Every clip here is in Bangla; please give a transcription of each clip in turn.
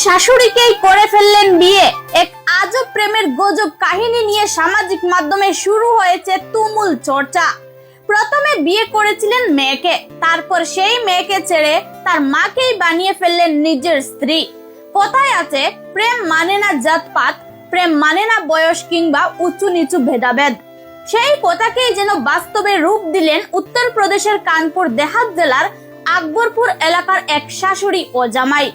শাশুড়িকেই করে ফেললেন বিয়ে। এক আজব প্রেমের গজব কাহিনী নিয়ে সামাজিক মাধ্যমে শুরু হয়েছে তুমুল চর্চা। প্রথমে বিয়ে করেছিলেন মেয়েকে, তারপর সেই মেয়েকে ছেড়ে তার মাকেই বানিয়ে ফেললেন নিজের স্ত্রী। কথায় আছে, প্রেম মানে না জাতপাত, প্রেম মানে না বয়স কিংবা উঁচু নিচু ভেদাভেদ। সেই কথাকেই যেন বাস্তবে রূপ দিলেন উত্তরপ্রদেশের কানপুর দেহাত জেলার আকবরপুর এলাকার এক শাশুড়ি ও জামাই।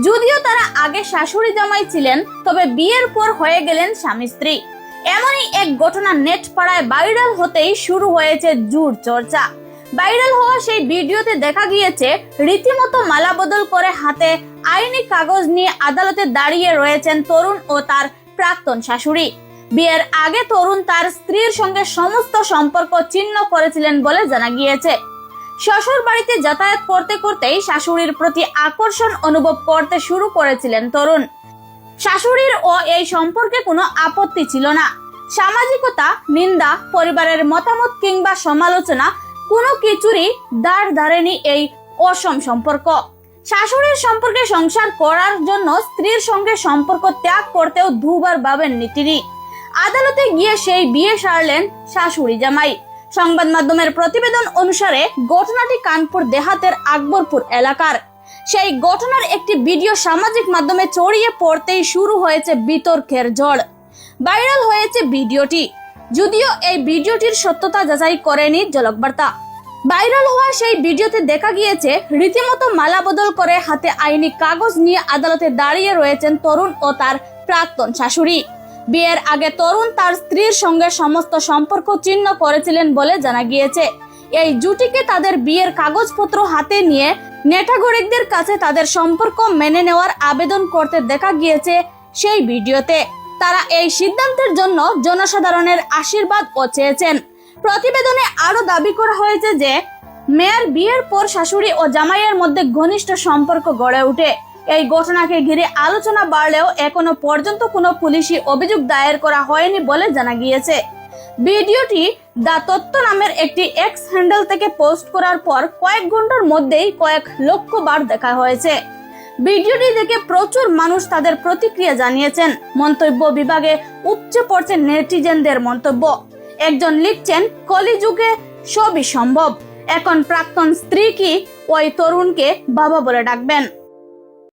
যদিও তারা আগে শাশুড়ি জামাই ছিলেন, তবে বিয়ের পর হয়ে গেলেন স্বামী স্ত্রী। এমনই এক ঘটনা নেট পাড়ায় ভাইরাল হতেই শুরু হয়েছে জোর চর্চা। ভাইরাল হওয়া সেই ভিডিওতে দেখা গিয়েছে রীতিমতো মালা বদল করে হাতে আইনি কাগজ নিয়ে আদালতে দাঁড়িয়ে রয়েছেন তরুণ ও তার প্রাক্তন শাশুড়ি। বিয়ের আগে তরুণ তার স্ত্রীর সঙ্গে সমস্ত সম্পর্ক ছিন্ন করেছিলেন বলে জানা গিয়েছে। শ্বশুর বাড়িতে যাতায়াত করতে করতেই শাশুড়ির প্রতি আকর্ষণ অনুভব করতে শুরু করেছিলেন তরুণ। শাশুড়ির ও এই সম্পর্কে কোনো আপত্তি ছিল না। সামাজিকতা, নিন্দা, পরিবারের মতামত কিংবা সমালোচনা কোনো কিছুরই দাঁড় ধারেনি এই অসম সম্পর্ক। শাশুড়ির সম্পর্কে সংসার করার জন্য স্ত্রীর সঙ্গে সম্পর্ক ত্যাগ করতেও দুবার ভাবেননি তিনি। আদালতে গিয়ে সেই বিয়ে সারলেন শাশুড়ি জামাই। সংবাদ মাধ্যমের প্রতিবেদন অনুসারে ঘটনাটি কানপুর দেহাতের আকবরপুর এলাকার। সেই ঘটনার একটি ভিডিও সামাজিক মাধ্যমে ছড়িয়ে পড়তেই শুরু হয়েছে বিতর্কের ঝড়। ভাইরাল হয়েছে ভিডিওটি, যদিও এই ভিডিওটির সত্যতা যাচাই করেনি ঝলক বার্তা। ভাইরাল হওয়া সেই ভিডিওতে দেখা গিয়েছে রীতিমতো মালা বদল করে হাতে আইনি কাগজ নিয়ে আদালতে দাঁড়িয়ে রয়েছেন তরুণ ও তার প্রাক্তন শাশুড়ি। বিয়ের আগে তরুণ তার স্ত্রীর সঙ্গে সমস্ত সম্পর্ক ছিন্ন করেছিলেন বলে জানা গিয়েছে। এই জুটিকে তাদের বিয়ের কাগজপত্র হাতে নিয়ে নেটাগরিকদের কাছে তাদের সম্পর্ক মেনে নেওয়ার আবেদন করতে দেখা গিয়েছে সেই ভিডিওতে। তারা এই সিদ্ধান্তের জন্য জনসাধারণের আশীর্বাদ ও চেয়েছেন। প্রতিবেদনে আরো দাবি করা হয়েছে যে মেয়ের বিয়ের পর শাশুড়ি ও জামাইয়ের মধ্যে ঘনিষ্ঠ সম্পর্ক গড়ে ওঠে। এই ঘটনাকে ঘিরে আলোচনা বাড়লেও এখনো পর্যন্ত কোনো পুলিশি অভিযোগ দায়ের করা হয়নি বলে জানা গিয়েছে। ভিডিওটি দা তত্ত্ব নামের একটি এক্স হ্যান্ডেল থেকে পোস্ট করার পর কয়েক ঘন্টার মধ্যেই কয়েক লক্ষ বার দেখা হয়েছে। ভিডিওটি দেখে প্রচুর মানুষ তাদের প্রতিক্রিয়া জানিয়েছেন। মন্তব্য বিভাগে উপচে পড়ছে নেটিজেনদের মন্তব্য। একজন লিখছেন, কলিযুগে সবই সম্ভব, এখন প্রাক্তন স্ত্রী কি ওই তরুণকে বাবা বলে ডাকবেন।